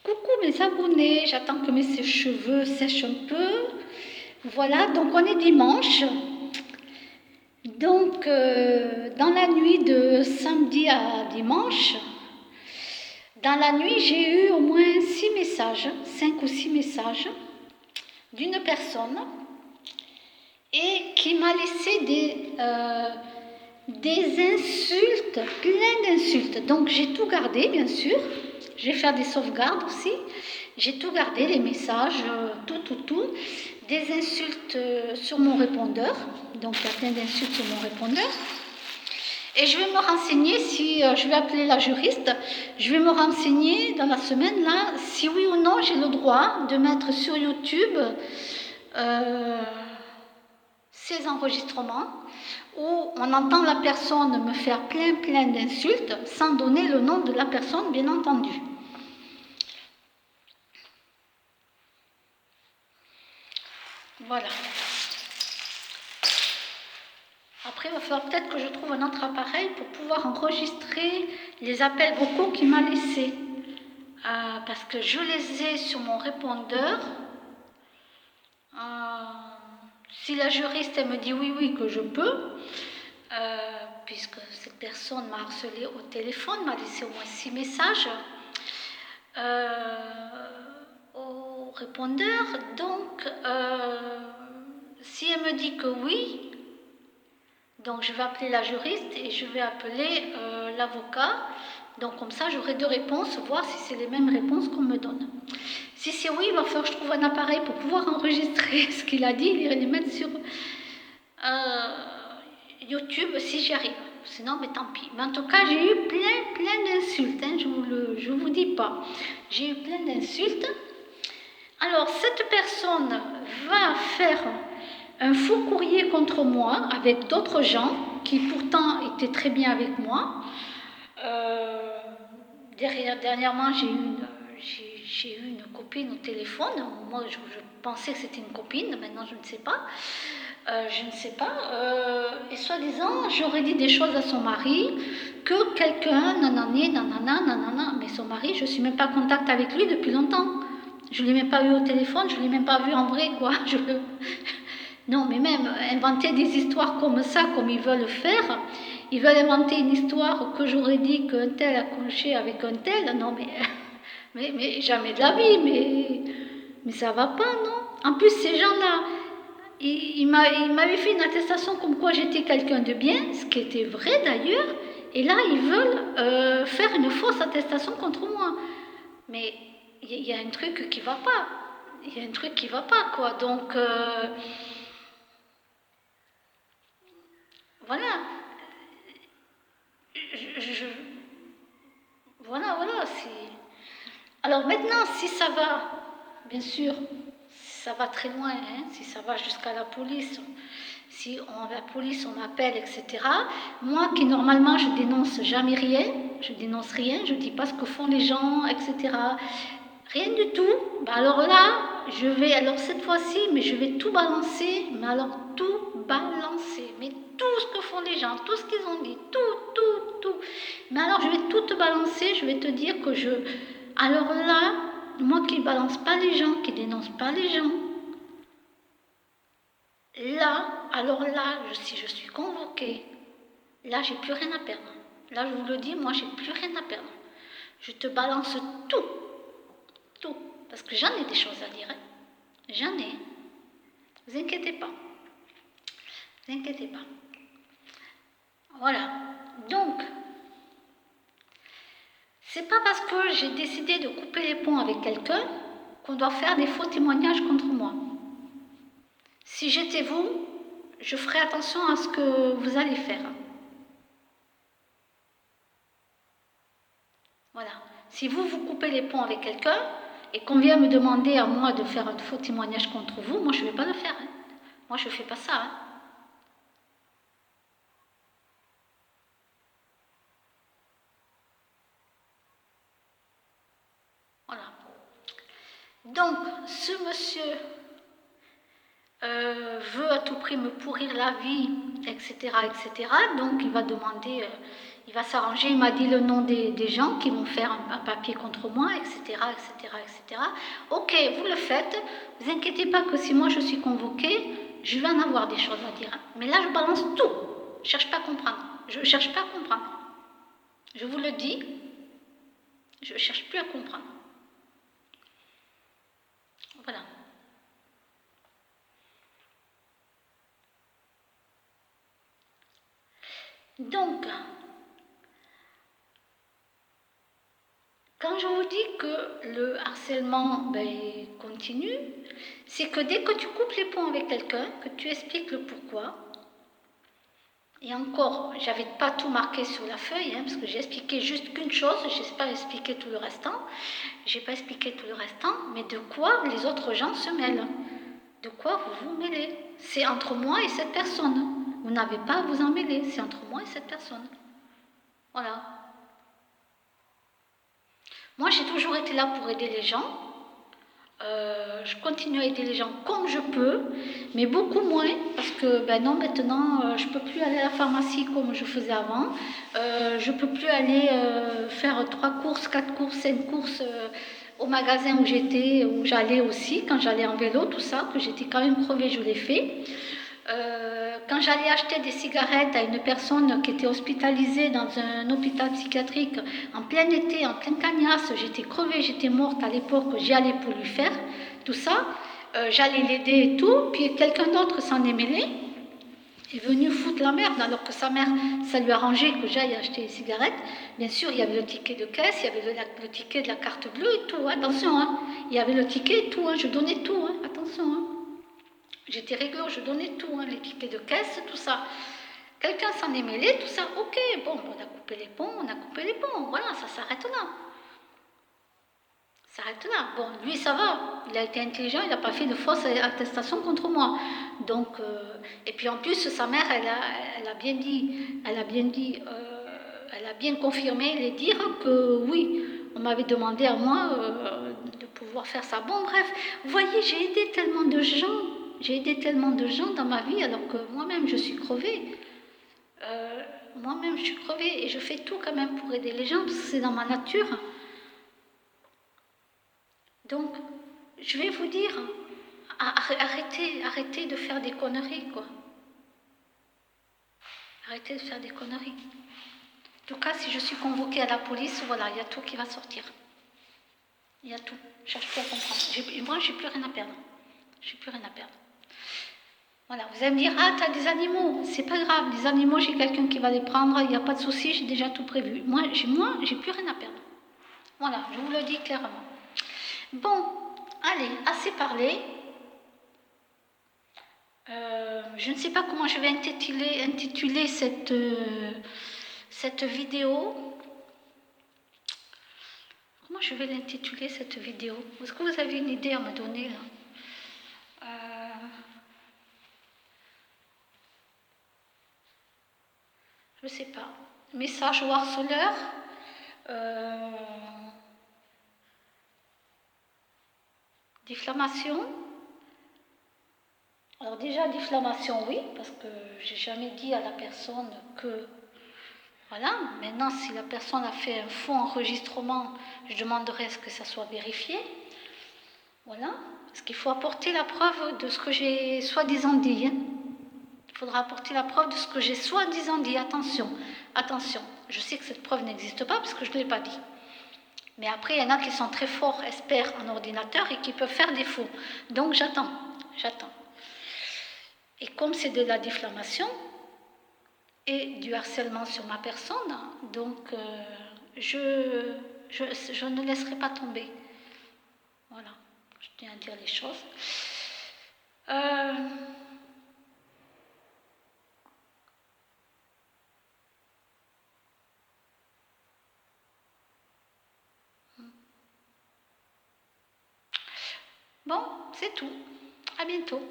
Coucou mes abonnés, j'attends que mes cheveux sèchent un peu. Voilà, donc on est dimanche. Donc dans la nuit de samedi à dimanche, dans la nuit j'ai eu au moins 6 messages, 5 ou 6 messages d'une personne et qui m'a laissé des insultes, plein d'insultes. Donc j'ai tout gardé bien sûr, je vais faire des sauvegardes aussi. J'ai tout gardé, les messages, tout. Des insultes sur mon répondeur. Donc il y a plein d'insultes sur mon répondeur. Et je vais me renseigner si, je vais appeler la juriste, je vais me renseigner dans la semaine là, si oui ou non j'ai le droit de mettre sur YouTube ces enregistrements où on entend la personne me faire plein d'insultes sans donner le nom de la personne bien entendu. Voilà. Après, il va falloir peut-être que je trouve un autre appareil pour pouvoir enregistrer les appels vocaux qu'il m'a laissés. Parce que je les ai sur mon répondeur. Si la juriste elle me dit oui que je peux, puisque cette personne m'a harcelé au téléphone, m'a laissé au moins 6 messages au répondeur. Donc, si elle me dit que oui, donc je vais appeler la juriste et je vais appeler l'avocat. Donc comme ça j'aurai 2 réponses, voir si c'est les mêmes réponses qu'on me donne. Si c'est oui, il va falloir que je trouve un appareil pour pouvoir enregistrer ce qu'il a dit et les mettre sur YouTube si j'y arrive. Sinon, mais tant pis. Mais en tout cas, j'ai eu plein d'insultes, hein, je vous dis pas. J'ai eu plein d'insultes. Alors, cette personne va faire un faux courrier contre moi avec d'autres gens qui pourtant étaient très bien avec moi. Dernièrement, j'ai eu une copine au téléphone. Moi, je pensais que c'était une copine, maintenant je ne sais pas. Et soi-disant, j'aurais dit des choses à son mari, que quelqu'un, nanana, mais son mari, je ne suis même pas en contact avec lui depuis longtemps. Je ne l'ai même pas eu au téléphone, je ne l'ai même pas vu en vrai, quoi. Non, mais même inventer des histoires comme ça, comme ils veulent faire, ils veulent inventer une histoire que j'aurais dit qu'un tel a couché avec un tel, non, mais jamais de la vie, mais ça va pas, non? En plus, ces gens-là, ils m'avaient fait une attestation comme quoi j'étais quelqu'un de bien, ce qui était vrai d'ailleurs, et là, ils veulent faire une fausse attestation contre moi. Mais il y a un truc qui va pas. Il y a un truc qui va pas, quoi. Donc, voilà. Voilà. Alors maintenant, si ça va, bien sûr, ça va très loin, hein, si ça va jusqu'à la police, si la police on m'appelle, etc. Moi qui normalement je dénonce jamais rien, je dénonce rien, je dis pas ce que font les gens, etc. Rien du tout. Alors là, alors cette fois-ci, mais je vais tout balancer, mais alors tout balancer, mais tout ce que font les gens, tout ce qu'ils ont dit, tout. Mais alors je vais tout te balancer, je vais te dire que alors là, moi qui ne balance pas les gens, qui dénonce pas les gens, alors là, si je suis convoquée, là j'ai plus rien à perdre. Là je vous le dis, moi j'ai plus rien à perdre. Je te balance tout. Parce que j'en ai des choses à dire. Hein. J'en ai. Vous inquiétez pas. Voilà. Donc, c'est pas parce que j'ai décidé de couper les ponts avec quelqu'un qu'on doit faire des faux témoignages contre moi. Si j'étais vous, je ferais attention à ce que vous allez faire. Voilà. Si vous coupez les ponts avec quelqu'un et qu'on vient me demander à moi de faire un faux témoignage contre vous, moi je ne vais pas le faire. Hein. Moi je ne fais pas ça. Hein. Voilà. Donc, ce monsieur veut à tout prix me pourrir la vie, etc. Donc, il va demander, Il va s'arranger, il m'a dit le nom des gens qui vont faire un papier contre moi, etc., etc., etc. Ok, vous le faites, vous inquiétez pas que si moi je suis convoquée, je vais en avoir des choses à dire. Mais là, je balance tout. Je cherche pas à comprendre. Je cherche pas à comprendre. Je vous le dis, je ne cherche plus à comprendre. Voilà. Donc, quand je vous dis que le harcèlement continue, c'est que dès que tu coupes les ponts avec quelqu'un, que tu expliques le pourquoi, et encore, j'avais pas tout marqué sur la feuille, parce que j'ai expliqué juste qu'une chose, je n'ai pas expliqué tout le restant, mais de quoi les autres gens se mêlent, de quoi vous vous mêlez. C'est entre moi et cette personne, vous n'avez pas à vous en mêler, c'est entre moi et cette personne. Voilà. Moi, j'ai toujours été là pour aider les gens. Je continue à aider les gens comme je peux, mais beaucoup moins, parce que maintenant, je ne peux plus aller à la pharmacie comme je faisais avant. Je ne peux plus aller faire 3 courses, 4 courses, 5 courses au magasin où j'allais aussi, quand j'allais en vélo, tout ça, que j'étais quand même crevée, je l'ai fait. Quand j'allais acheter des cigarettes à une personne qui était hospitalisée dans un hôpital psychiatrique en plein été, en plein cagnasse, j'étais crevée, j'étais morte à l'époque, j'y allais pour lui faire tout ça, j'allais l'aider et tout, puis quelqu'un d'autre s'en est mêlé, est venu foutre la merde, alors que sa mère, ça lui arrangeait que j'aille acheter des cigarettes. Bien sûr, il y avait le ticket de caisse, il y avait le ticket de la carte bleue et tout, attention, hein. Il y avait le ticket et tout, hein. Je donnais tout, hein. Attention, hein. J'étais réglo, je donnais tout, hein, les tickets de caisse, tout ça. Quelqu'un s'en est mêlé, tout ça, ok, bon, on a coupé les ponts, voilà, ça s'arrête là. Bon, lui, ça va, il a été intelligent, il n'a pas fait de fausse attestation contre moi. Donc, et puis en plus, sa mère, elle a bien confirmé les dires que oui, on m'avait demandé à moi de pouvoir faire ça. Bon, bref, vous voyez, j'ai aidé tellement de gens dans ma vie, alors que moi-même, je suis crevée. Et je fais tout quand même pour aider les gens, parce que c'est dans ma nature. Donc, je vais vous dire, arrêtez de faire des conneries, quoi. Arrêtez de faire des conneries. En tout cas, si je suis convoquée à la police, voilà, il y a tout qui va sortir. Il y a tout. Je cherche plus à comprendre. Moi, j'ai plus rien à perdre. Voilà, vous allez me dire, ah, t'as des animaux. C'est pas grave, les animaux, j'ai quelqu'un qui va les prendre, il n'y a pas de souci, j'ai déjà tout prévu. Moi, j'ai plus rien à perdre. Voilà, je vous le dis clairement. Bon, allez, assez parlé. Je ne sais pas comment je vais intituler cette vidéo. Comment je vais l'intituler, cette vidéo? Est-ce que vous avez une idée à me donner là? Je ne sais pas. Message au harceleur. Diffamation. Alors déjà, diffamation, oui, parce que j'ai jamais dit à la personne que... Voilà, maintenant, si la personne a fait un faux enregistrement, je demanderai à ce que ça soit vérifié. Voilà, parce qu'il faut apporter la preuve de ce que j'ai soi-disant dit. Hein. Il faudra apporter la preuve de ce que j'ai soi-disant dit. Attention, je sais que cette preuve n'existe pas parce que je ne l'ai pas dit. Mais après, il y en a qui sont très forts, experts en ordinateur et qui peuvent faire des faux. Donc j'attends. Et comme c'est de la diffamation et du harcèlement sur ma personne, donc je ne laisserai pas tomber. Voilà, je tiens à dire les choses. Bon, c'est tout. À bientôt.